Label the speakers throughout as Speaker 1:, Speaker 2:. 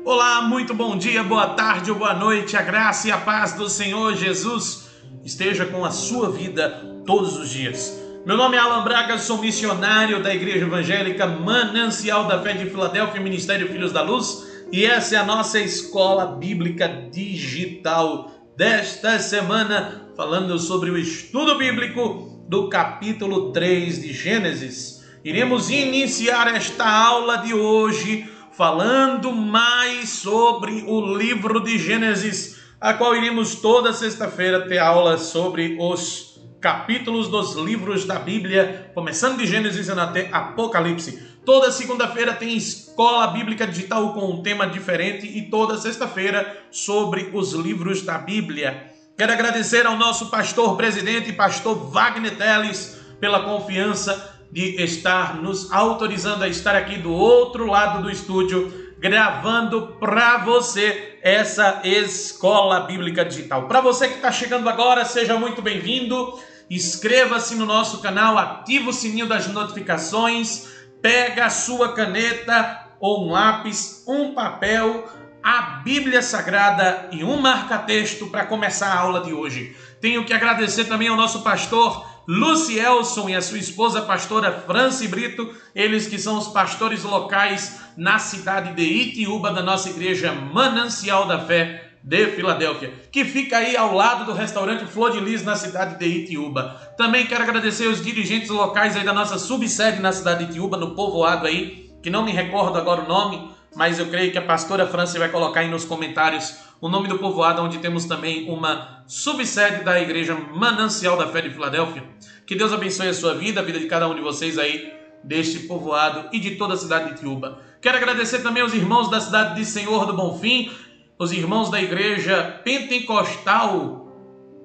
Speaker 1: Olá, muito bom dia, boa tarde ou boa noite. A graça e a paz do Senhor Jesus esteja com a sua vida todos os dias. Meu nome é Alan Braga, sou missionário da Igreja Evangélica Manancial da Fé de Filadélfia, Ministério Filhos da Luz, e essa é a nossa escola bíblica digital desta semana, falando sobre o estudo bíblico do capítulo 3 de Gênesis. Iremos iniciar esta aula de hoje falando mais sobre o livro de Gênesis, a qual iremos toda sexta-feira ter aula sobre os capítulos dos livros da Bíblia, começando de Gênesis até Apocalipse. Toda segunda-feira tem escola bíblica digital com um tema diferente e toda sexta-feira sobre os livros da Bíblia. Quero agradecer ao nosso pastor presidente, pastor Wagner Teles, pela confiança de estar nos autorizando a estar aqui do outro lado do estúdio, gravando para você essa escola bíblica digital. Para você que está chegando agora, seja muito bem-vindo. Inscreva-se no nosso canal, ativa o sininho das notificações, pega a sua caneta ou um lápis, um papel, a Bíblia Sagrada e um marca-texto para começar a aula de hoje. Tenho que agradecer também ao nosso pastor Lucielson e a sua esposa, a pastora Franci Brito, eles que são os pastores locais na cidade de Itiúba, da nossa igreja Manancial da Fé de Filadélfia, que fica aí ao lado do restaurante Flor de Lis, na cidade de Itiúba. Também quero agradecer os dirigentes locais aí da nossa subsede na cidade de Itiúba, no povoado aí, que não me recordo agora o nome, mas eu creio que a pastora Franci vai colocar aí nos comentários o nome do povoado, onde temos também uma subsede da igreja Manancial da Fé de Filadélfia. Que Deus abençoe a sua vida, a vida de cada um de vocês aí, deste povoado e de toda a cidade de Itiúba. Quero agradecer também aos irmãos da cidade de Senhor do Bonfim, os irmãos da igreja Pentecostal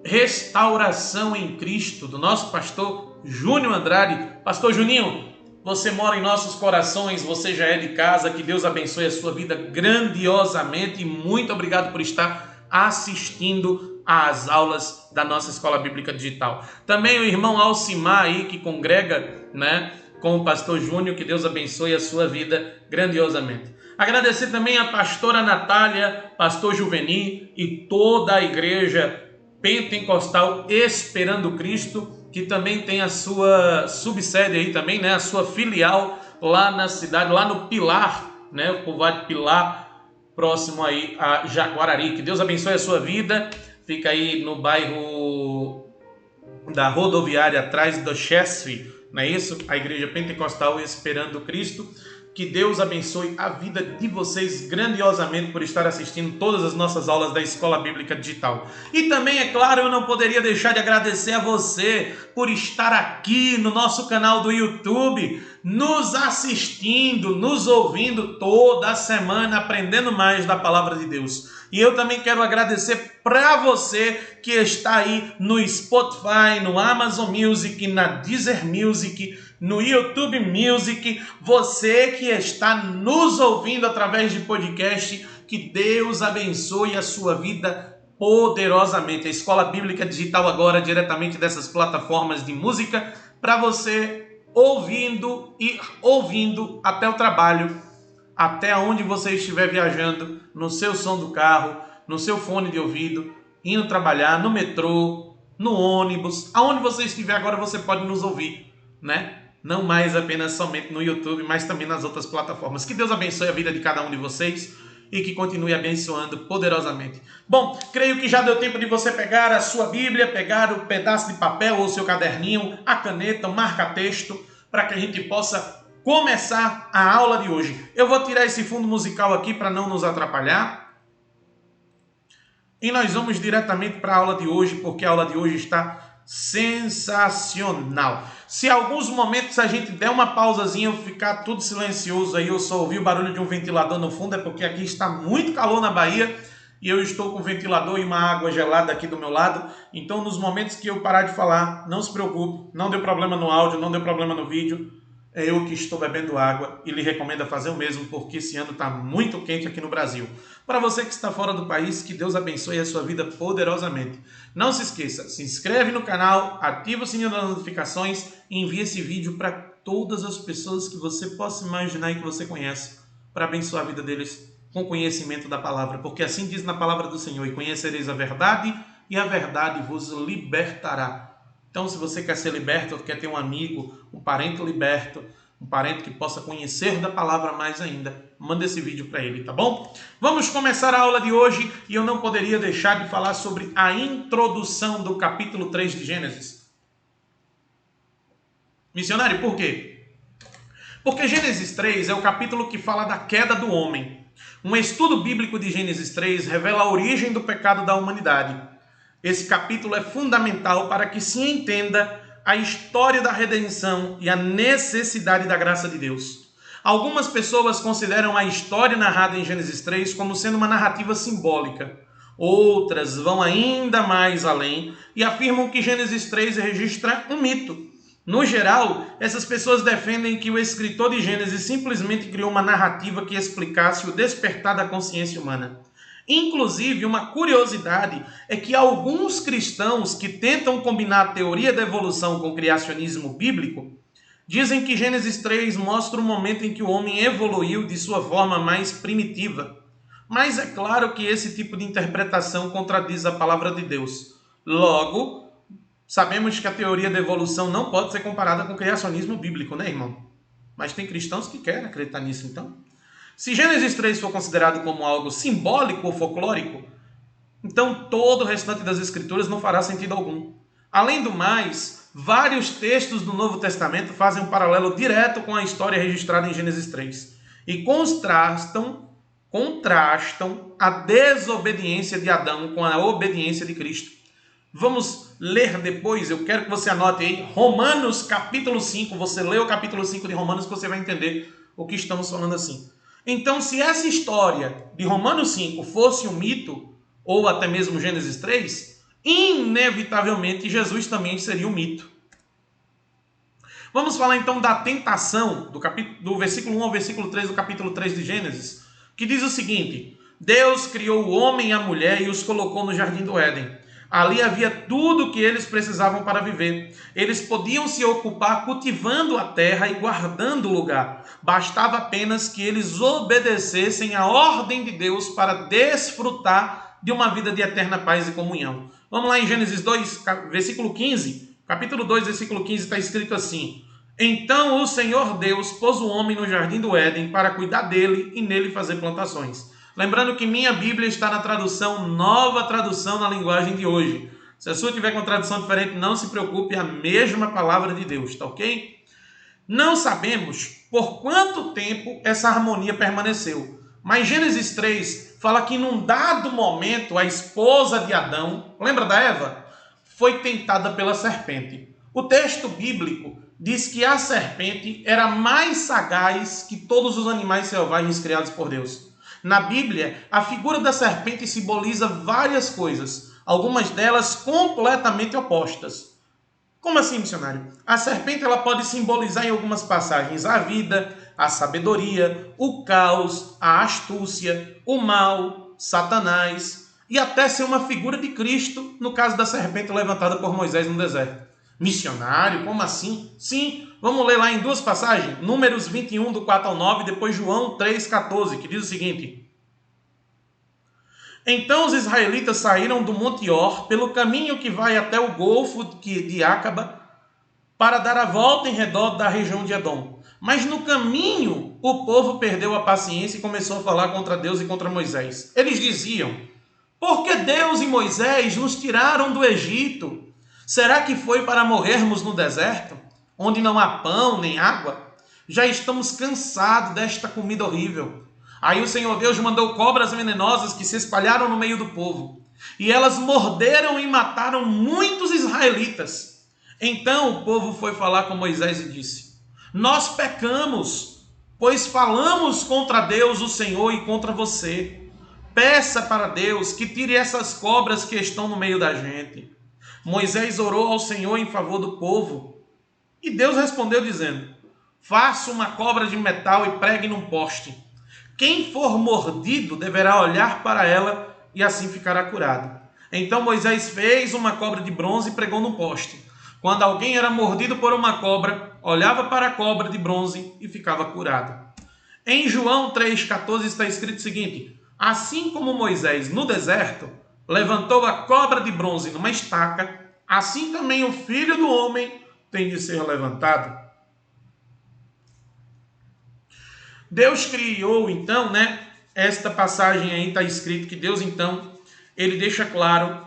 Speaker 1: Restauração em Cristo, do nosso pastor Júnior Andrade. Pastor Juninho, você mora em nossos corações, você já é de casa, que Deus abençoe a sua vida grandiosamente e muito obrigado por estar assistindo às aulas da nossa Escola Bíblica Digital. Também o irmão Alcimar aí, que congrega, com o pastor Júnior, que Deus abençoe a sua vida grandiosamente. Agradecer também a pastora Natália, pastor Juveni e toda a igreja Pentecostal Esperando Cristo, que também tem a sua subsede aí também, a sua filial lá na cidade, lá no Pilar, o povoado de Pilar, próximo aí a Jaguarari. Que Deus abençoe a sua vida. Fica aí no bairro da rodoviária, atrás do Chesf, não é isso? A igreja Pentecostal Esperando Cristo. Que Deus abençoe a vida de vocês grandiosamente por estar assistindo todas as nossas aulas da Escola Bíblica Digital. E também, é claro, eu não poderia deixar de agradecer a você por estar aqui no nosso canal do YouTube, nos assistindo, nos ouvindo toda semana, aprendendo mais da Palavra de Deus. E eu também quero agradecer para você que está aí no Spotify, no Amazon Music, na Deezer Music, no YouTube Music, você que está nos ouvindo através de podcast, que Deus abençoe a sua vida poderosamente. A Escola Bíblica Digital agora, diretamente dessas plataformas de música, para você ouvindo até o trabalho, até onde você estiver viajando, no seu som do carro, no seu fone de ouvido, indo trabalhar, no metrô, no ônibus, aonde você estiver agora você pode nos ouvir, Não mais apenas somente no YouTube, mas também nas outras plataformas. Que Deus abençoe a vida de cada um de vocês e que continue abençoando poderosamente. Bom, creio que já deu tempo de você pegar a sua Bíblia, pegar o pedaço de papel ou o seu caderninho, a caneta, o marca-texto, para que a gente possa começar a aula de hoje. Eu vou tirar esse fundo musical aqui para não nos atrapalhar. E nós vamos diretamente para a aula de hoje, porque a aula de hoje está sensacional. Se alguns momentos a gente der uma pausazinha, ficar tudo silencioso aí, eu só ouvir o barulho de um ventilador no fundo, é porque aqui está muito calor na Bahia e eu estou com o ventilador e uma água gelada aqui do meu lado. Então, nos momentos que eu parar de falar, não se preocupe, não deu problema no áudio, não deu problema no vídeo. É eu que estou bebendo água e lhe recomendo fazer o mesmo, porque esse ano está muito quente aqui no Brasil. Para você que está fora do país, que Deus abençoe a sua vida poderosamente. Não se esqueça, se inscreve no canal, ativa o sininho das notificações e envie esse vídeo para todas as pessoas que você possa imaginar e que você conhece, para abençoar a vida deles com conhecimento da palavra, porque assim diz na palavra do Senhor: e conhecereis a verdade, e a verdade vos libertará. Então, se você quer ser liberto, ou quer ter um amigo, um parente liberto, um parente que possa conhecer da palavra mais ainda, manda esse vídeo para ele, tá bom? Vamos começar a aula de hoje, e eu não poderia deixar de falar sobre a introdução do capítulo 3 de Gênesis. Missionário, por quê? Porque Gênesis 3 é o capítulo que fala da queda do homem. Um estudo bíblico de Gênesis 3 revela a origem do pecado da humanidade. Esse capítulo é fundamental para que se entenda a história da redenção e a necessidade da graça de Deus. Algumas pessoas consideram a história narrada em Gênesis 3 como sendo uma narrativa simbólica. Outras vão ainda mais além e afirmam que Gênesis 3 registra um mito. No geral, essas pessoas defendem que o escritor de Gênesis simplesmente criou uma narrativa que explicasse o despertar da consciência humana. Inclusive, uma curiosidade é que alguns cristãos que tentam combinar a teoria da evolução com o criacionismo bíblico dizem que Gênesis 3 mostra o momento em que o homem evoluiu de sua forma mais primitiva. Mas é claro que esse tipo de interpretação contradiz a palavra de Deus. Logo, sabemos que a teoria da evolução não pode ser comparada com o criacionismo bíblico, né, irmão? Mas tem cristãos que querem acreditar nisso, então. Se Gênesis 3 for considerado como algo simbólico ou folclórico, então todo o restante das Escrituras não fará sentido algum. Além do mais, vários textos do Novo Testamento fazem um paralelo direto com a história registrada em Gênesis 3 e contrastam a desobediência de Adão com a obediência de Cristo. Vamos ler depois, eu quero que você anote aí, Romanos capítulo 5, você lê o capítulo 5 de Romanos que você vai entender o que estamos falando assim. Então, se essa história de Romanos 5 fosse um mito, ou até mesmo Gênesis 3, inevitavelmente Jesus também seria um mito. Vamos falar então da tentação, do versículo 1 ao versículo 3 do capítulo 3 de Gênesis, que diz o seguinte: Deus criou o homem e a mulher e os colocou no jardim do Éden. Ali havia tudo o que eles precisavam para viver. Eles podiam se ocupar cultivando a terra e guardando o lugar. Bastava apenas que eles obedecessem à ordem de Deus para desfrutar de uma vida de eterna paz e comunhão. Vamos lá em Gênesis 2, versículo 15. Capítulo 2, versículo 15 está escrito assim: Então o Senhor Deus pôs o homem no jardim do Éden para cuidar dele e nele fazer plantações. Lembrando que minha Bíblia está na tradução, nova tradução na linguagem de hoje. Se a sua tiver com tradução diferente, não se preocupe, é a mesma palavra de Deus, tá ok? Não sabemos por quanto tempo essa harmonia permaneceu, mas Gênesis 3 fala que num dado momento a esposa de Adão, lembra da Eva? Foi tentada pela serpente. O texto bíblico diz que a serpente era mais sagaz que todos os animais selvagens criados por Deus. Na Bíblia, a figura da serpente simboliza várias coisas, algumas delas completamente opostas. Como assim, missionário? A serpente ela pode simbolizar em algumas passagens a vida, a sabedoria, o caos, a astúcia, o mal, Satanás, e até ser uma figura de Cristo, no caso da serpente levantada por Moisés no deserto. Missionário? Como assim? Sim, vamos ler lá em duas passagens, Números 21, do 4 ao 9, depois João 3, 14, que diz o seguinte: Então os israelitas saíram do Monte Or, pelo caminho que vai até o Golfo de Acaba, para dar a volta em redor da região de Edom. Mas no caminho, o povo perdeu a paciência e começou a falar contra Deus e contra Moisés. Eles diziam: Por que Deus e Moisés nos tiraram do Egito? Será que foi para morrermos no deserto, onde não há pão nem água? Já estamos cansados desta comida horrível. Aí o Senhor Deus mandou cobras venenosas que se espalharam no meio do povo. E elas morderam e mataram muitos israelitas. Então o povo foi falar com Moisés e disse: Nós pecamos, pois falamos contra Deus, o Senhor, e contra você. Peça para Deus que tire essas cobras que estão no meio da gente. Moisés orou ao Senhor em favor do povo. E Deus respondeu dizendo: Faça uma cobra de metal e pregue num poste. Quem for mordido deverá olhar para ela e assim ficará curado. Então Moisés fez uma cobra de bronze e pregou no poste. Quando alguém era mordido por uma cobra, olhava para a cobra de bronze e ficava curado. Em João 3,14 está escrito o seguinte: assim como Moisés no deserto levantou a cobra de bronze numa estaca, assim também o Filho do Homem tem de ser levantado. Deus criou, então, esta passagem aí está escrito que Deus, então, ele deixa claro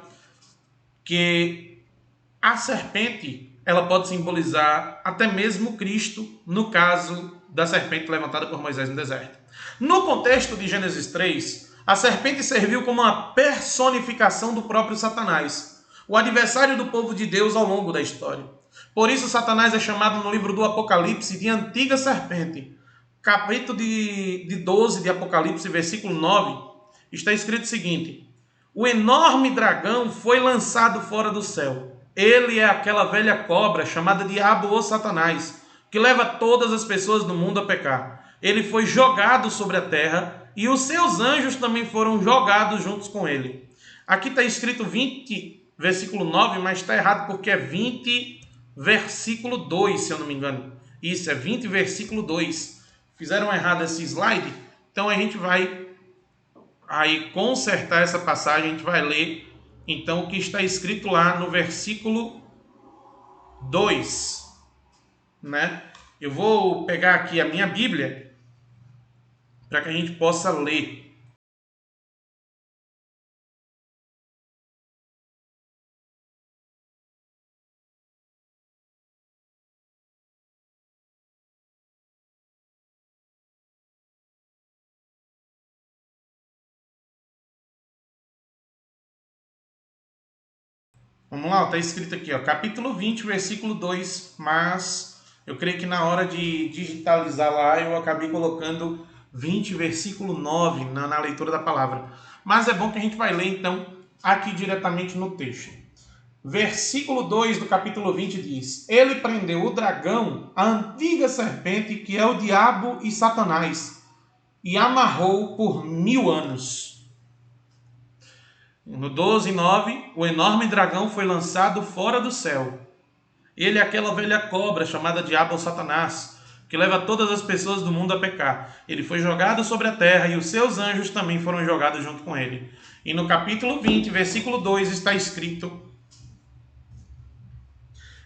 Speaker 1: que a serpente, ela pode simbolizar até mesmo Cristo, no caso da serpente levantada por Moisés no deserto. No contexto de Gênesis 3, a serpente serviu como uma personificação do próprio Satanás, o adversário do povo de Deus ao longo da história. Por isso, Satanás é chamado no livro do Apocalipse de antiga serpente. Capítulo de 12 de Apocalipse, versículo 9, está escrito o seguinte: o enorme dragão foi lançado fora do céu. Ele é aquela velha cobra chamada Diabo ou Satanás, que leva todas as pessoas do mundo a pecar. Ele foi jogado sobre a terra e os seus anjos também foram jogados juntos com ele. Aqui está escrito 20, versículo 9, mas está errado porque é 20, versículo 2, se eu não me engano. Isso, é 20, versículo 2. Fizeram errado esse slide, então a gente vai aí consertar essa passagem, a gente vai ler então o que está escrito lá no versículo 2, Eu vou pegar aqui a minha Bíblia para que a gente possa ler. Vamos lá, está escrito aqui, capítulo 20, versículo 2, mas eu creio que na hora de digitalizar lá eu acabei colocando 20, versículo 9 na leitura da palavra. Mas é bom que a gente vai ler então aqui diretamente no texto. Versículo 2 do capítulo 20 diz: ele prendeu o dragão, a antiga serpente, que é o diabo e Satanás, e amarrou por 1000 anos. No 12:9, o enorme dragão foi lançado fora do céu. Ele é aquela velha cobra chamada Diabo ou Satanás, que leva todas as pessoas do mundo a pecar. Ele foi jogado sobre a terra e os seus anjos também foram jogados junto com ele. E no capítulo 20, versículo 2, está escrito: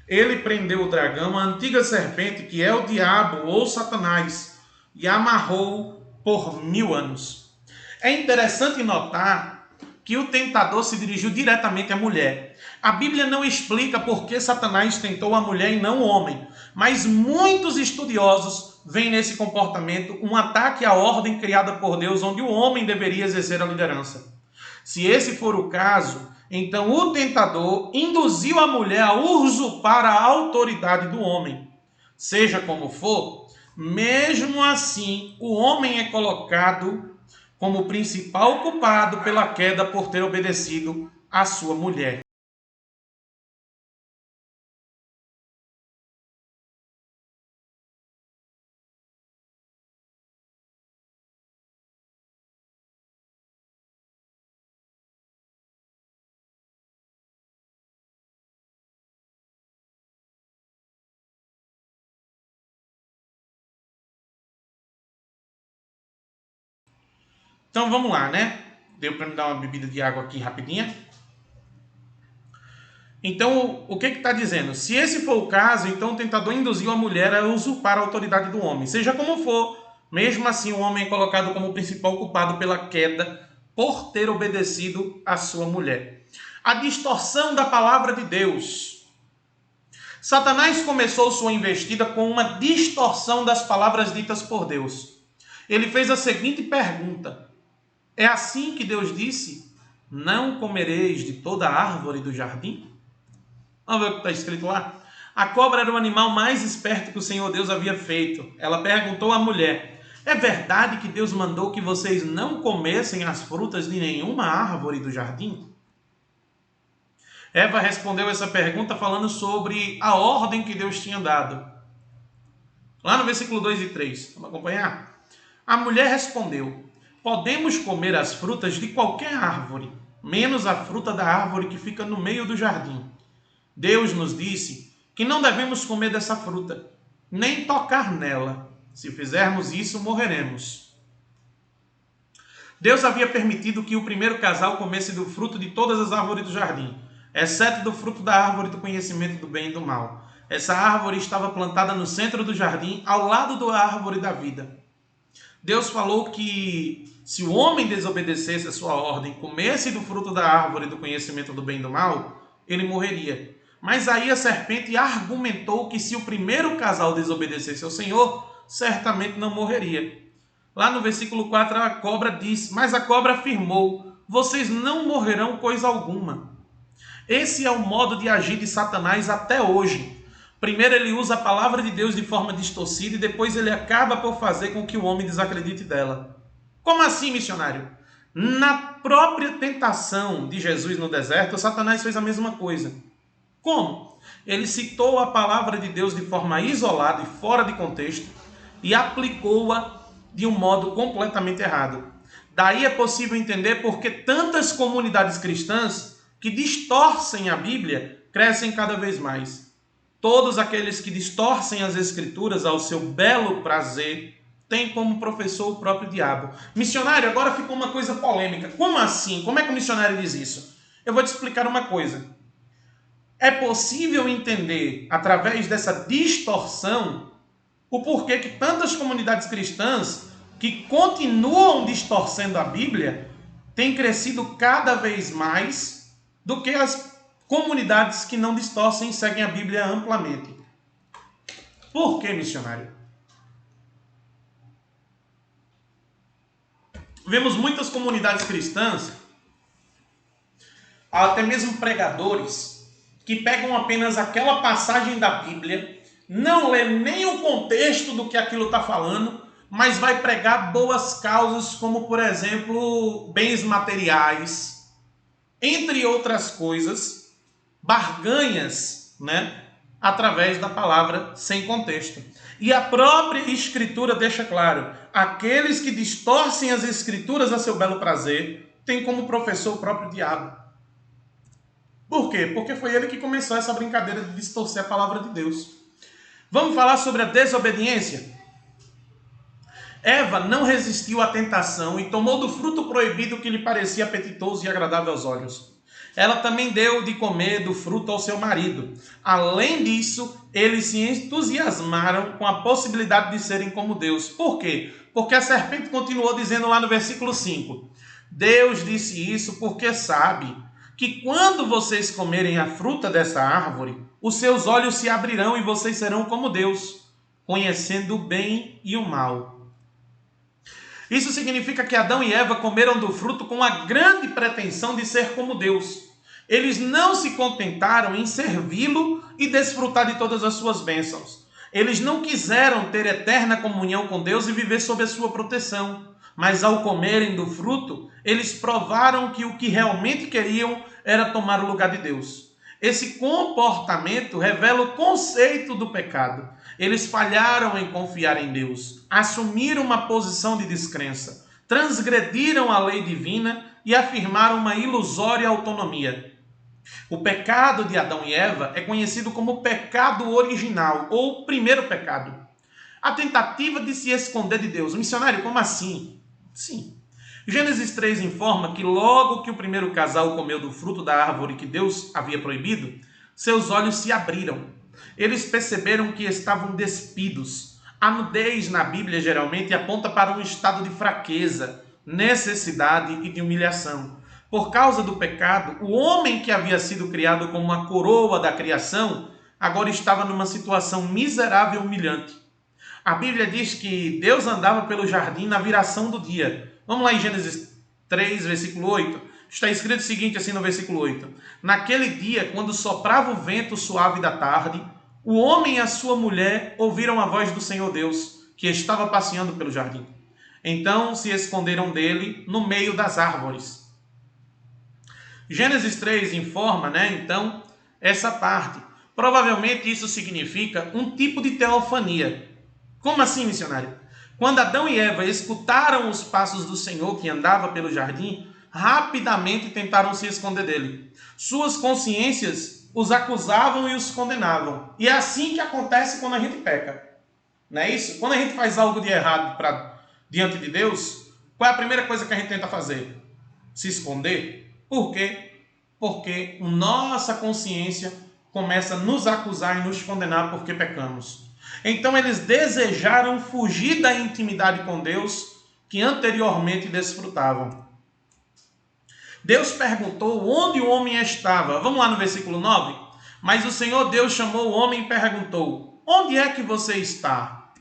Speaker 1: ele prendeu o dragão, a antiga serpente, que é o diabo ou Satanás, e amarrou por 1000 anos. É interessante notar que o tentador se dirigiu diretamente à mulher. A Bíblia não explica por que Satanás tentou a mulher e não o homem, mas muitos estudiosos veem nesse comportamento um ataque à ordem criada por Deus, onde o homem deveria exercer a liderança. Se esse for o caso, então o tentador induziu a mulher a usurpar a autoridade do homem. Seja como for, mesmo assim, o homem é colocado como o principal culpado pela queda por ter obedecido à sua mulher. Então vamos lá, Deu para me dar uma bebida de água aqui rapidinha. Então, o que está dizendo? Se esse for o caso, então o tentador induziu a mulher a usurpar a autoridade do homem. Seja como for, mesmo assim o homem é colocado como o principal culpado pela queda por ter obedecido à sua mulher. A distorção da palavra de Deus. Satanás começou sua investida com uma distorção das palavras ditas por Deus. Ele fez a seguinte pergunta: é assim que Deus disse: não comereis de toda a árvore do jardim? Vamos ver o que está escrito lá? A cobra era o animal mais esperto que o Senhor Deus havia feito. Ela perguntou à mulher: é verdade que Deus mandou que vocês não comessem as frutas de nenhuma árvore do jardim? Eva respondeu essa pergunta falando sobre a ordem que Deus tinha dado. Lá no versículo 2 e 3. Vamos acompanhar? A mulher respondeu: podemos comer as frutas de qualquer árvore, menos a fruta da árvore que fica no meio do jardim. Deus nos disse que não devemos comer dessa fruta, nem tocar nela, Se fizermos isso, morreremos. Deus havia permitido que o primeiro casal comesse do fruto de todas as árvores do jardim, exceto do fruto da árvore do conhecimento do bem e do mal. Essa árvore estava plantada no centro do jardim, ao lado da árvore da vida. Deus falou que se o homem desobedecesse a sua ordem, comesse do fruto da árvore do conhecimento do bem e do mal, ele morreria. Mas aí a serpente argumentou que se o primeiro casal desobedecesse ao Senhor, certamente não morreria. Lá no versículo 4 a cobra diz, mas a cobra afirmou, vocês não morrerão coisa alguma. Esse é o modo de agir de Satanás até hoje. Primeiro ele usa a palavra de Deus de forma distorcida e depois ele acaba por fazer com que o homem desacredite dela. Como assim, missionário? Na própria tentação de Jesus no deserto, Satanás fez a mesma coisa. Como? Ele citou a palavra de Deus de forma isolada e fora de contexto e aplicou-a de um modo completamente errado. Daí é possível entender por que tantas comunidades cristãs que distorcem a Bíblia crescem cada vez mais. Todos aqueles que distorcem as Escrituras ao seu belo prazer têm como professor o próprio diabo. Missionário, agora ficou uma coisa polêmica. Como assim? Como é que o missionário diz isso? Eu vou te explicar uma coisa. É possível entender, através dessa distorção, o porquê que tantas comunidades cristãs que continuam distorcendo a Bíblia têm crescido cada vez mais do que as comunidades que não distorcem e seguem a Bíblia amplamente. Por que, missionário? Vemos muitas comunidades cristãs, até mesmo pregadores, que pegam apenas aquela passagem da Bíblia, não lê nem o contexto do que aquilo está falando, mas vai pregar boas causas, como, por exemplo, bens materiais, entre outras coisas, barganhas, através da palavra sem contexto. E a própria Escritura deixa claro, aqueles que distorcem as Escrituras a seu belo prazer, têm como professor o próprio diabo. Por quê? Porque foi ele que começou essa brincadeira de distorcer a palavra de Deus. Vamos falar sobre a desobediência? Eva não resistiu à tentação e tomou do fruto proibido que lhe parecia apetitoso e agradável aos olhos. Ela também deu de comer do fruto ao seu marido. Além disso, eles se entusiasmaram com a possibilidade de serem como Deus. Por quê? Porque a serpente continuou dizendo lá no versículo 5. Deus disse isso porque sabe que quando vocês comerem a fruta dessa árvore, os seus olhos se abrirão e vocês serão como Deus, conhecendo o bem e o mal. Isso significa que Adão e Eva comeram do fruto com a grande pretensão de ser como Deus. Eles não se contentaram em servi-lo e desfrutar de todas as suas bênçãos. Eles não quiseram ter eterna comunhão com Deus e viver sob a sua proteção. Mas ao comerem do fruto, eles provaram que o que realmente queriam era tomar o lugar de Deus. Esse comportamento revela o conceito do pecado. Eles falharam em confiar em Deus, assumiram uma posição de descrença, transgrediram a lei divina e afirmaram uma ilusória autonomia. O pecado de Adão e Eva é conhecido como o pecado original, ou primeiro pecado. A tentativa de se esconder de Deus. Missionário, como assim? Sim. Gênesis 3 informa que logo que o primeiro casal comeu do fruto da árvore que Deus havia proibido, seus olhos se abriram. Eles perceberam que estavam despidos. A nudez na Bíblia geralmente aponta para um estado de fraqueza, necessidade e de humilhação. Por causa do pecado, o homem que havia sido criado como uma coroa da criação, agora estava numa situação miserável e humilhante. A Bíblia diz que Deus andava pelo jardim na viração do dia. Vamos lá em Gênesis 3, versículo 8. Está escrito o seguinte assim no versículo 8. Naquele dia, quando soprava o vento suave da tarde, o homem e a sua mulher ouviram a voz do Senhor Deus, que estava passeando pelo jardim. Então se esconderam dele no meio das árvores. Gênesis 3 informa, então, essa parte. Provavelmente isso significa um tipo de teofania. Como assim, missionário? Quando Adão e Eva escutaram os passos do Senhor que andava pelo jardim, rapidamente tentaram se esconder dele. Suas consciências os acusavam e os condenavam. E é assim que acontece quando a gente peca. Não é isso? Quando a gente faz algo de errado diante de Deus, qual é a primeira coisa que a gente tenta fazer? Se esconder. Por quê? Porque nossa consciência começa a nos acusar e nos condenar porque pecamos. Então eles desejaram fugir da intimidade com Deus que anteriormente desfrutavam. Deus perguntou onde o homem estava. Vamos lá no versículo 9. Mas o Senhor Deus chamou o homem e perguntou: onde é que você está?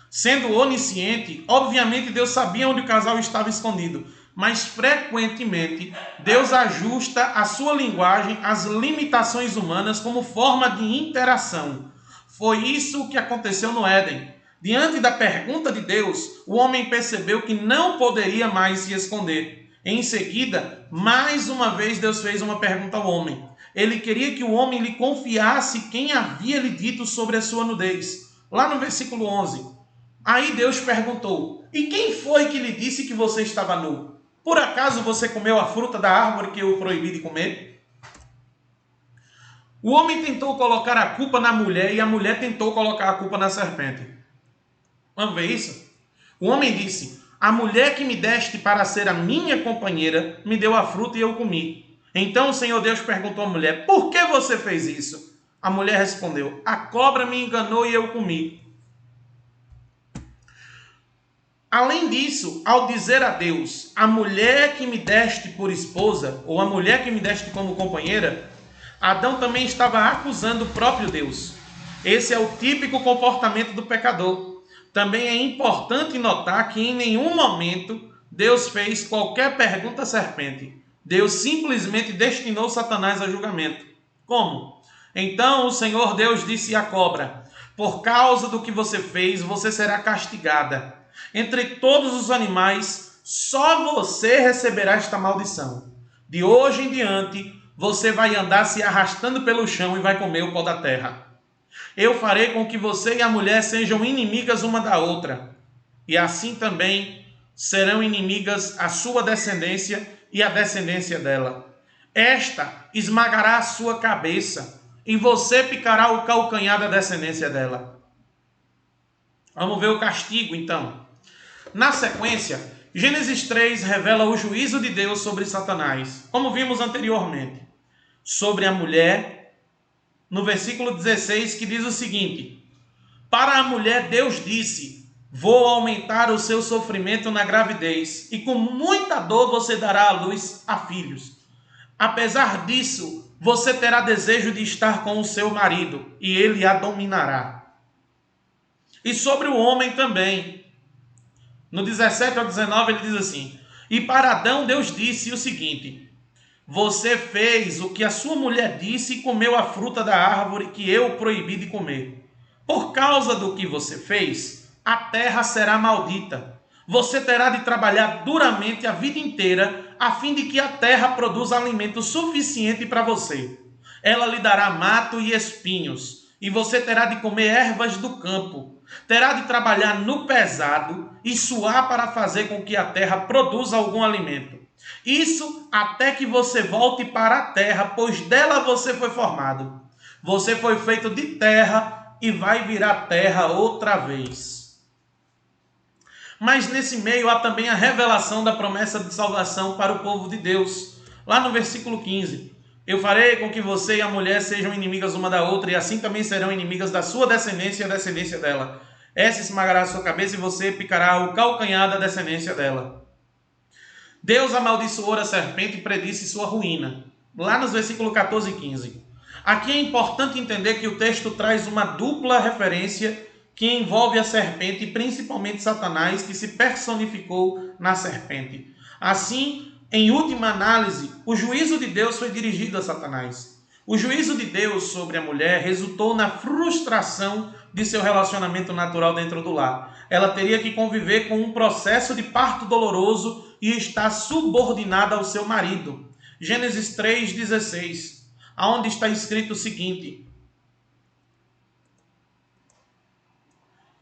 Speaker 1: Sendo onisciente, obviamente Deus sabia onde o casal estava escondido, mas frequentemente Deus ajusta a sua linguagem às limitações humanas como forma de interação. Foi isso que aconteceu no Éden. Diante da pergunta de Deus, o homem percebeu que não poderia mais se esconder. Em seguida, mais uma vez Deus fez uma pergunta ao homem. Ele queria que o homem lhe confiasse quem havia lhe dito sobre a sua nudez. Lá no versículo 11. Aí Deus perguntou: e quem foi que lhe disse que você estava nu? Por acaso você comeu a fruta da árvore que eu proibi de comer? O homem tentou colocar a culpa na mulher e a mulher tentou colocar a culpa na serpente. Vamos ver isso? O homem disse: a mulher que me deste para ser a minha companheira me deu a fruta e eu comi. Então o Senhor Deus perguntou à mulher: por que você fez isso? A mulher respondeu: a cobra me enganou e eu comi. Além disso, ao dizer a Deus: a mulher que me deste por esposa, ou a mulher que me deste como companheira, Adão também estava acusando o próprio Deus. Esse é o típico comportamento do pecador. Também é importante notar que em nenhum momento Deus fez qualquer pergunta à serpente. Deus simplesmente destinou Satanás a julgamento. Como? Então o Senhor Deus disse à cobra: por causa do que você fez, você será castigada. Entre todos os animais, só você receberá esta maldição. De hoje em diante, você vai andar se arrastando pelo chão e vai comer o pó da terra. Eu farei com que você e a mulher sejam inimigas uma da outra, e assim também serão inimigas a sua descendência e a descendência dela. Esta esmagará a sua cabeça, e você picará o calcanhar da descendência dela. Vamos ver o castigo, então. Na sequência, Gênesis 3 revela o juízo de Deus sobre Satanás, como vimos anteriormente. Sobre a mulher, no versículo 16, que diz o seguinte: para a mulher Deus disse: vou aumentar o seu sofrimento na gravidez, e com muita dor você dará à luz a filhos. Apesar disso, você terá desejo de estar com o seu marido, e ele a dominará. E sobre o homem também, no 17 ao 19 ele diz assim: e para Adão Deus disse o seguinte: você fez o que a sua mulher disse e comeu a fruta da árvore que eu proibi de comer. Por causa do que você fez, a terra será maldita. Você terá de trabalhar duramente a vida inteira, a fim de que a terra produza alimento suficiente para você. Ela lhe dará mato e espinhos, e você terá de comer ervas do campo. Terá de trabalhar no pesado e suar para fazer com que a terra produza algum alimento. Isso até que você volte para a terra, pois dela você foi formado. Você foi feito de terra e vai virar terra outra vez. Mas nesse meio há também a revelação da promessa de salvação para o povo de Deus. Lá no versículo 15. Eu farei com que você e a mulher sejam inimigas uma da outra, e assim também serão inimigas da sua descendência e a descendência dela. Essa esmagará a sua cabeça e você picará o calcanhar da descendência dela. Deus amaldiçoou a serpente e predisse sua ruína. Lá nos versículos 14 e 15. Aqui é importante entender que o texto traz uma dupla referência que envolve a serpente e principalmente Satanás, que se personificou na serpente. Assim, em última análise, o juízo de Deus foi dirigido a Satanás. O juízo de Deus sobre a mulher resultou na frustração de seu relacionamento natural dentro do lar. Ela teria que conviver com um processo de parto doloroso e estar subordinada ao seu marido. Gênesis 3,16, onde está escrito o seguinte: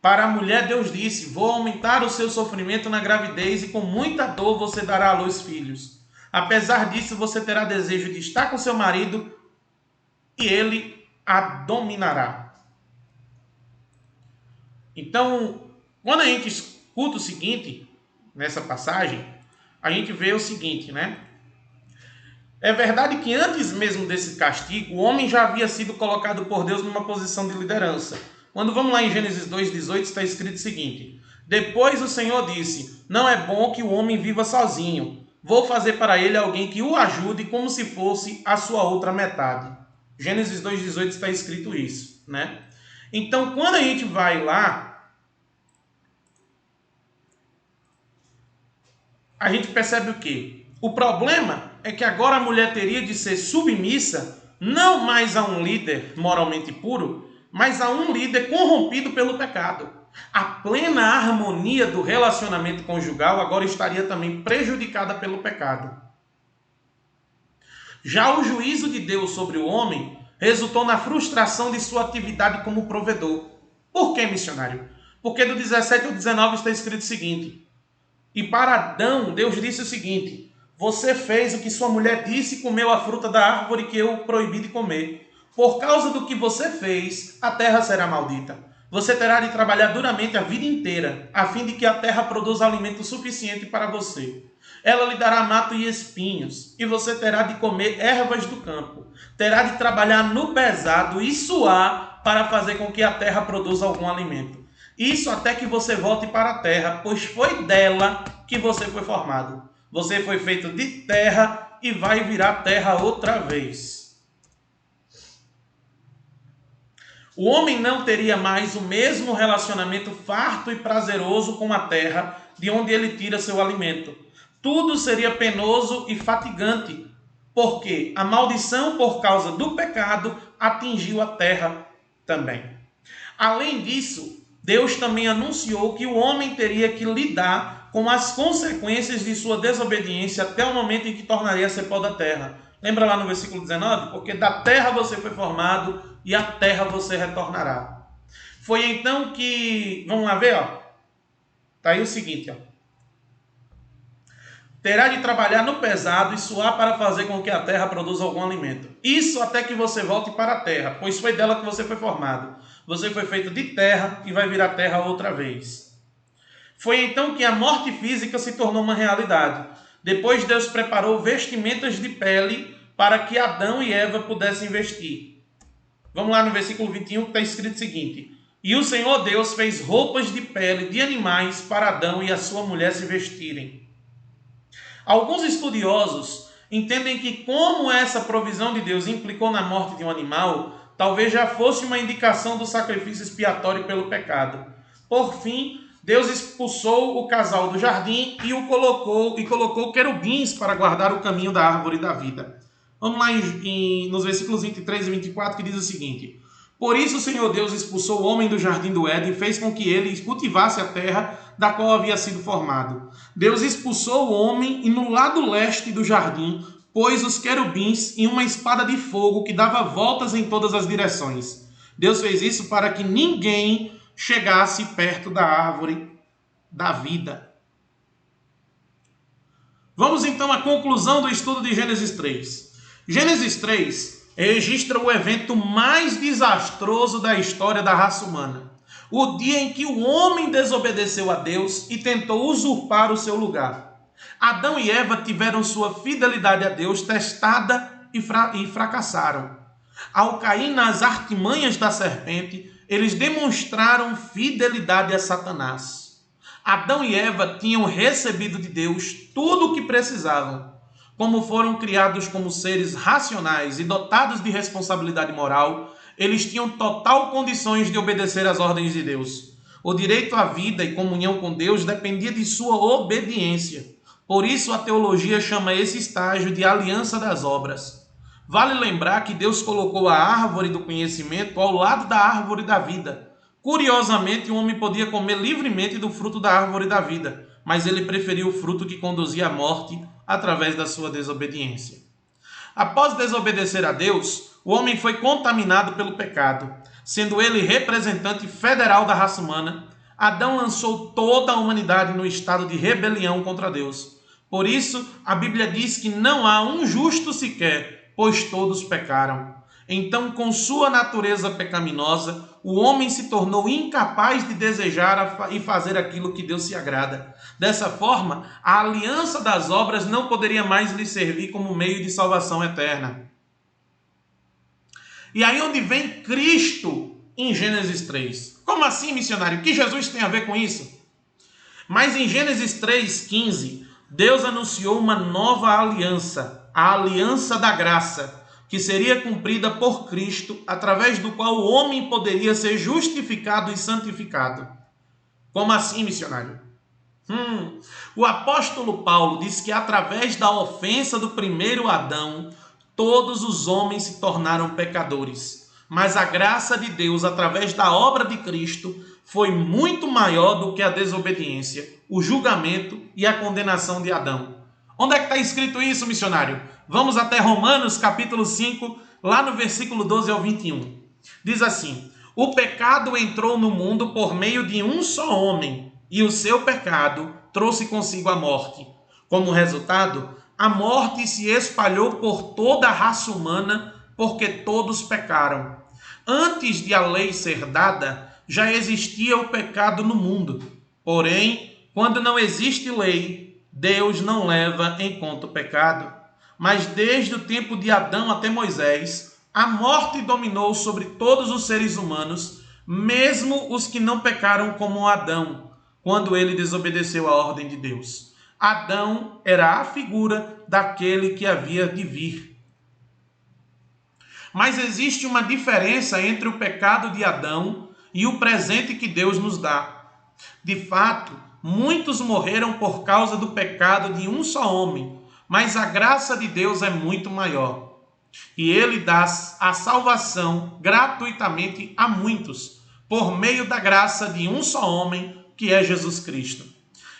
Speaker 1: para a mulher Deus disse: vou aumentar o seu sofrimento na gravidez e com muita dor você dará à luz filhos. Apesar disso, você terá desejo de estar com seu marido e ele a dominará. Então, quando a gente escuta o seguinte, nessa passagem, a gente vê o seguinte, né? É verdade que antes mesmo desse castigo, o homem já havia sido colocado por Deus numa posição de liderança. Quando vamos lá em Gênesis 2:18, está escrito o seguinte: depois o Senhor disse: não é bom que o homem viva sozinho. Vou fazer para ele alguém que o ajude como se fosse a sua outra metade. Gênesis 2:18 está escrito isso, né? Então, quando a gente vai lá, a gente percebe o quê? O problema é que agora a mulher teria de ser submissa não mais a um líder moralmente puro, mas a um líder corrompido pelo pecado. A plena harmonia do relacionamento conjugal agora estaria também prejudicada pelo pecado. Já o juízo de Deus sobre o homem resultou na frustração de sua atividade como provedor. Por que, missionário? Porque do 17 ao 19 está escrito o seguinte: e para Adão, Deus disse o seguinte: você fez o que sua mulher disse e comeu a fruta da árvore que eu proibi de comer. Por causa do que você fez, a terra será maldita. Você terá de trabalhar duramente a vida inteira, a fim de que a terra produza alimento suficiente para você. Ela lhe dará mato e espinhos, e você terá de comer ervas do campo. Terá de trabalhar no pesado e suar para fazer com que a terra produza algum alimento. Isso até que você volte para a terra, pois foi dela que você foi formado. Você foi feito de terra e vai virar terra outra vez. O homem não teria mais o mesmo relacionamento farto e prazeroso com a terra de onde ele tira seu alimento. Tudo seria penoso e fatigante, porque a maldição por causa do pecado atingiu a terra também. Além disso, Deus também anunciou que o homem teria que lidar com as consequências de sua desobediência até o momento em que tornaria a ser pó da terra. Lembra lá no versículo 19? Porque da terra você foi formado e à terra você retornará. Foi então que, vamos lá ver, ó. Tá aí o seguinte, ó. Terá de trabalhar no pesado e suar para fazer com que a terra produza algum alimento. Isso até que você volte para a terra, pois foi dela que você foi formado. Você foi feito de terra e vai virar terra outra vez. Foi então que a morte física se tornou uma realidade. Depois Deus preparou vestimentas de pele para que Adão e Eva pudessem vestir. Vamos lá no versículo 21 que está escrito o seguinte: e o Senhor Deus fez roupas de pele de animais para Adão e a sua mulher se vestirem. Alguns estudiosos entendem que, como essa provisão de Deus implicou na morte de um animal, talvez já fosse uma indicação do sacrifício expiatório pelo pecado. Por fim, Deus expulsou o casal do jardim e colocou querubins para guardar o caminho da árvore da vida. Vamos lá nos versículos 23 e 24, que diz o seguinte: por isso o Senhor Deus expulsou o homem do jardim do Éden e fez com que ele cultivasse a terra da qual havia sido formado. Deus expulsou o homem e no lado leste do jardim pôs os querubins e uma espada de fogo que dava voltas em todas as direções. Deus fez isso para que ninguém chegasse perto da árvore da vida. Vamos então à conclusão do estudo de Gênesis 3. Gênesis 3 registra o evento mais desastroso da história da raça humana. O dia em que o homem desobedeceu a Deus e tentou usurpar o seu lugar. Adão e Eva tiveram sua fidelidade a Deus testada e fracassaram. Ao cair nas artimanhas da serpente, eles demonstraram fidelidade a Satanás. Adão e Eva tinham recebido de Deus tudo o que precisavam. Como foram criados como seres racionais e dotados de responsabilidade moral, eles tinham total condições de obedecer às ordens de Deus. O direito à vida e comunhão com Deus dependia de sua obediência. Por isso a teologia chama esse estágio de aliança das obras. Vale lembrar que Deus colocou a árvore do conhecimento ao lado da árvore da vida. Curiosamente, o homem podia comer livremente do fruto da árvore da vida, mas ele preferiu o fruto que conduzia à morte através da sua desobediência. Após desobedecer a Deus, o homem foi contaminado pelo pecado. Sendo ele representante federal da raça humana, Adão lançou toda a humanidade no estado de rebelião contra Deus. Por isso, a Bíblia diz que não há um justo sequer, pois todos pecaram. Então, com sua natureza pecaminosa, o homem se tornou incapaz de desejar e fazer aquilo que Deus se agrada. Dessa forma, a aliança das obras não poderia mais lhe servir como meio de salvação eterna. E aí onde vem Cristo em Gênesis 3. Como assim, missionário? O que Jesus tem a ver com isso? Mas em Gênesis 3,15, Deus anunciou uma nova aliança, a aliança da graça, que seria cumprida por Cristo, através do qual o homem poderia ser justificado e santificado. Como assim, missionário? O apóstolo Paulo diz que através da ofensa do primeiro Adão, todos os homens se tornaram pecadores. Mas a graça de Deus, através da obra de Cristo, foi muito maior do que a desobediência, o julgamento e a condenação de Adão. Onde é que está escrito isso, missionário? Vamos até Romanos capítulo 5, lá no versículo 12 ao 21. Diz assim: o pecado entrou no mundo por meio de um só homem, e o seu pecado trouxe consigo a morte. Como resultado, a morte se espalhou por toda a raça humana, porque todos pecaram. Antes de a lei ser dada, já existia o pecado no mundo. Porém, quando não existe lei, Deus não leva em conta o pecado. Mas desde o tempo de Adão até Moisés, a morte dominou sobre todos os seres humanos, mesmo os que não pecaram como Adão, quando ele desobedeceu a ordem de Deus. Adão era a figura daquele que havia de vir. Mas existe uma diferença entre o pecado de Adão e o presente que Deus nos dá. De fato, muitos morreram por causa do pecado de um só homem, mas a graça de Deus é muito maior. E ele dá a salvação gratuitamente a muitos, por meio da graça de um só homem, que é Jesus Cristo.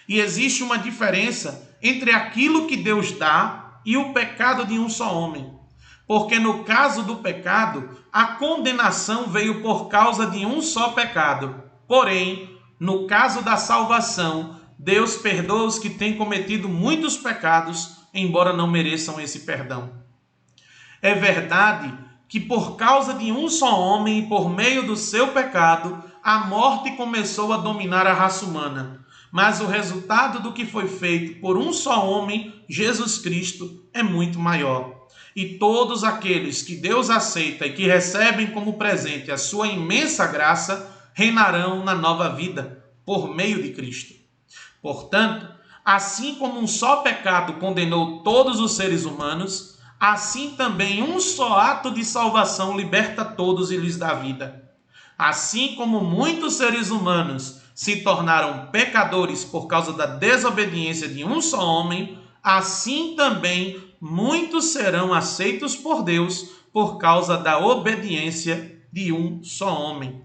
Speaker 1: E existe uma diferença entre aquilo que Deus dá e o pecado de um só homem. Porque no caso do pecado, a condenação veio por causa de um só pecado. Porém, no caso da salvação, Deus perdoa os que têm cometido muitos pecados, embora não mereçam esse perdão. É verdade que por causa de um só homem e por meio do seu pecado, a morte começou a dominar a raça humana. Mas o resultado do que foi feito por um só homem, Jesus Cristo, é muito maior. E todos aqueles que Deus aceita e que recebem como presente a sua imensa graça, reinarão na nova vida, por meio de Cristo. Portanto, assim como um só pecado condenou todos os seres humanos, assim também um só ato de salvação liberta todos e lhes dá vida. Assim como muitos seres humanos se tornaram pecadores por causa da desobediência de um só homem, assim também muitos serão aceitos por Deus por causa da obediência de um só homem.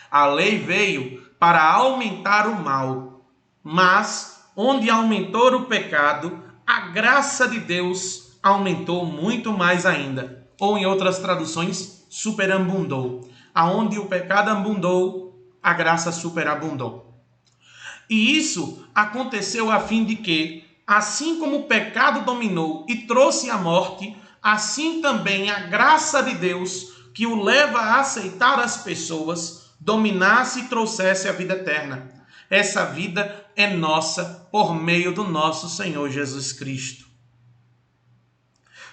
Speaker 1: A lei veio para aumentar o mal, mas onde aumentou o pecado, a graça de Deus aumentou muito mais ainda. Ou em outras traduções, superabundou. Aonde o pecado abundou, a graça superabundou. E isso aconteceu a fim de que, assim como o pecado dominou e trouxe a morte, assim também a graça de Deus, que o leva a aceitar as pessoas, dominasse e trouxesse a vida eterna. Essa vida é nossa por meio do nosso Senhor Jesus Cristo.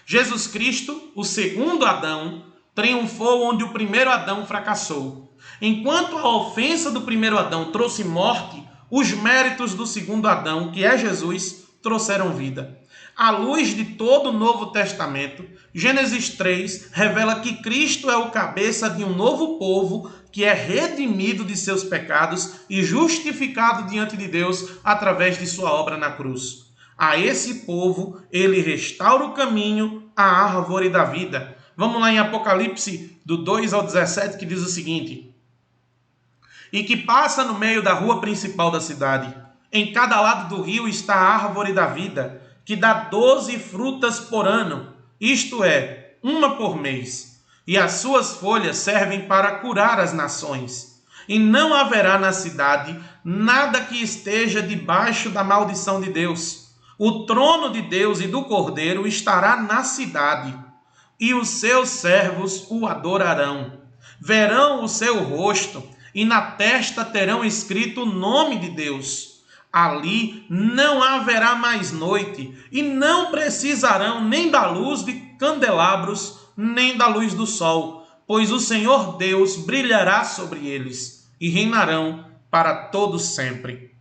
Speaker 1: Jesus Cristo, o segundo Adão, triunfou onde o primeiro Adão fracassou. Enquanto a ofensa do primeiro Adão trouxe morte, os méritos do segundo Adão, que é Jesus, trouxeram vida. À luz de todo o Novo Testamento, Gênesis 3 revela que Cristo é o cabeça de um novo povo que é redimido de seus pecados e justificado diante de Deus através de sua obra na cruz. A esse povo, ele restaura o caminho, a árvore da vida. Vamos lá em Apocalipse, do 2 ao 17, que diz o seguinte: e que passa no meio da rua principal da cidade. Em cada lado do rio está a árvore da vida, que dá 12 frutas por ano, isto é, uma por mês. E as suas folhas servem para curar as nações. E não haverá na cidade nada que esteja debaixo da maldição de Deus. O trono de Deus e do Cordeiro estará na cidade. e os seus servos o adorarão. Verão o seu rosto, e na testa terão escrito o nome de Deus. Ali não haverá mais noite, e não precisarão nem da luz de candelabros, nem da luz do sol, pois o Senhor Deus brilhará sobre eles, e reinarão para todos sempre.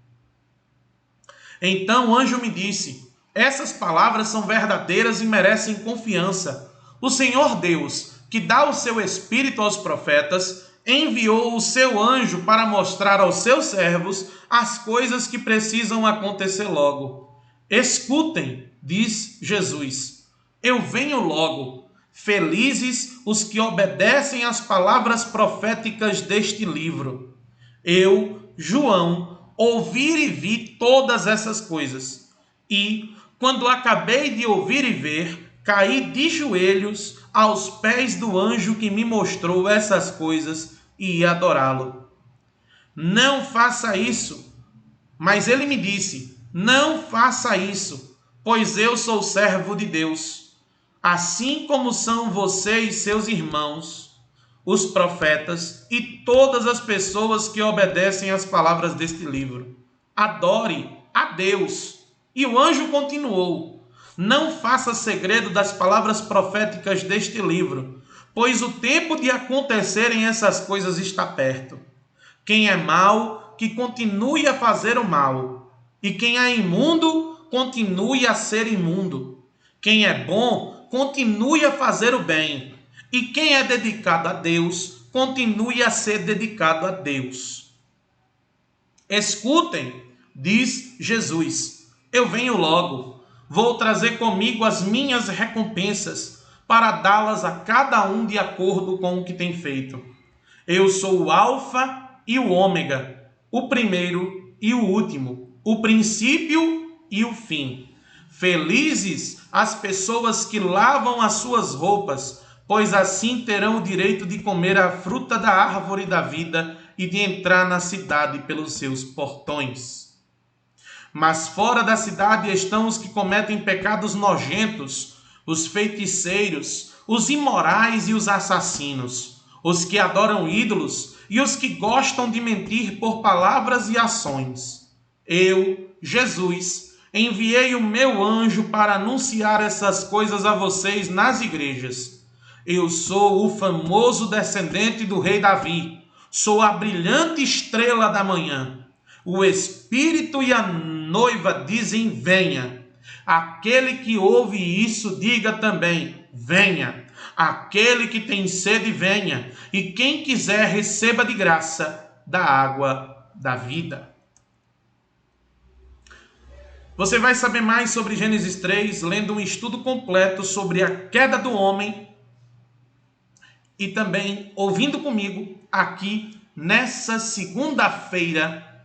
Speaker 1: Então o anjo me disse: essas palavras são verdadeiras e merecem confiança. O Senhor Deus, que dá o seu espírito aos profetas, enviou o seu anjo para mostrar aos seus servos as coisas que precisam acontecer logo. Escutem, diz Jesus, eu venho logo. Felizes os que obedecem às palavras proféticas deste livro. Eu, João, ouvi e vi todas essas coisas. E, quando acabei de ouvir e ver, caí de joelhos aos pés do anjo que me mostrou essas coisas e ia adorá-lo. Não faça isso. Mas ele me disse: não faça isso, pois eu sou servo de Deus, assim como são você e seus irmãos, os profetas e todas as pessoas que obedecem às palavras deste livro. Adore a Deus. E o anjo continuou: não faça segredo das palavras proféticas deste livro, pois o tempo de acontecerem essas coisas está perto. Quem é mau, que continue a fazer o mal, e quem é imundo, continue a ser imundo. Quem é bom, continue a fazer o bem, e quem é dedicado a Deus, continue a ser dedicado a Deus. Escutem, diz Jesus, eu venho logo, vou trazer comigo as minhas recompensas, para dá-las a cada um de acordo com o que tem feito. Eu sou o Alfa e o Ômega, o primeiro e o último, o princípio e o fim. Felizes as pessoas que lavam as suas roupas, pois assim terão o direito de comer a fruta da árvore da vida e de entrar na cidade pelos seus portões. Mas fora da cidade estão os que cometem pecados nojentos, os feiticeiros, os imorais e os assassinos, os que adoram ídolos e os que gostam de mentir por palavras e ações. Eu, Jesus, enviei o meu anjo para anunciar essas coisas a vocês nas igrejas. Eu sou o famoso descendente do rei Davi, sou a brilhante estrela da manhã. O Espírito e a noiva dizem: venha. Aquele que ouve isso, diga também: venha. Aquele que tem sede, venha. E quem quiser, receba de graça da água da vida. Você vai saber mais sobre Gênesis 3 lendo um estudo completo sobre a queda do homem e também ouvindo comigo aqui nessa segunda-feira,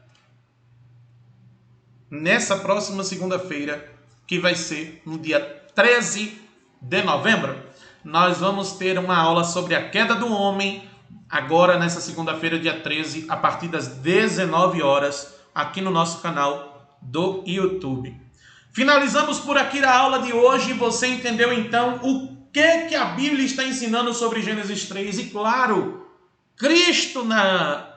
Speaker 1: nessa próxima segunda-feira, que vai ser no dia 13 de novembro. Nós vamos ter uma aula sobre a queda do homem, agora nessa segunda-feira, dia 13, a partir das 19 horas, aqui no nosso canal do YouTube. Finalizamos por aqui a aula de hoje. Você entendeu então o que a Bíblia está ensinando sobre Gênesis 3? E claro, Cristo na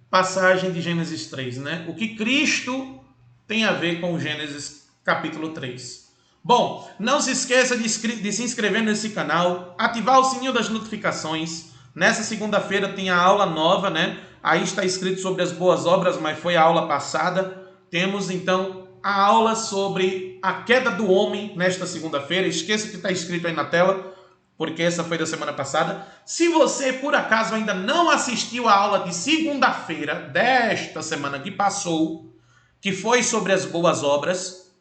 Speaker 1: passagem de Gênesis 3, né? O que Cristo tem a ver com Gênesis capítulo 3. Bom, não se esqueça de se inscrever nesse canal, ativar o sininho das notificações. Nessa segunda-feira tem a aula nova, né? Aí está escrito sobre as boas obras, mas foi a aula passada. Temos então a aula sobre a queda do homem nesta segunda-feira. Esqueça que está escrito aí na tela, porque essa foi da semana passada. Se você, por acaso, ainda não assistiu a aula de segunda-feira desta semana que passou, que foi sobre as boas obras,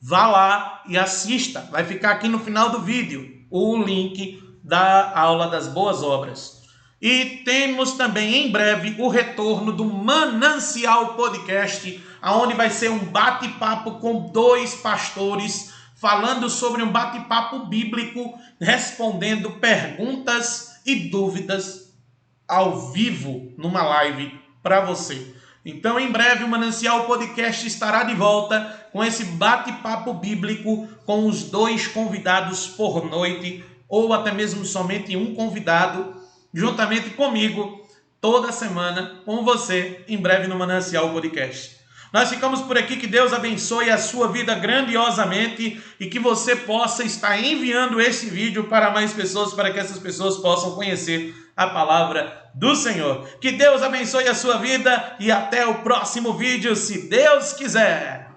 Speaker 1: vá lá e assista. Vai ficar aqui no final do vídeo o link da aula das boas obras. E temos também em breve o retorno do Manancial Podcast, onde vai ser um bate-papo com 2 pastores, falando sobre um bate-papo bíblico, respondendo perguntas e dúvidas ao vivo, numa live para você. Então, em breve, o Manancial Podcast estará de volta com esse bate-papo bíblico com os 2 convidados por noite ou até mesmo somente um convidado, juntamente comigo, toda semana, com você, em breve no Manancial Podcast. Nós ficamos por aqui, que Deus abençoe a sua vida grandiosamente e que você possa estar enviando esse vídeo para mais pessoas, para que essas pessoas possam conhecer a palavra do Senhor. Que Deus abençoe a sua vida e até o próximo vídeo, se Deus quiser.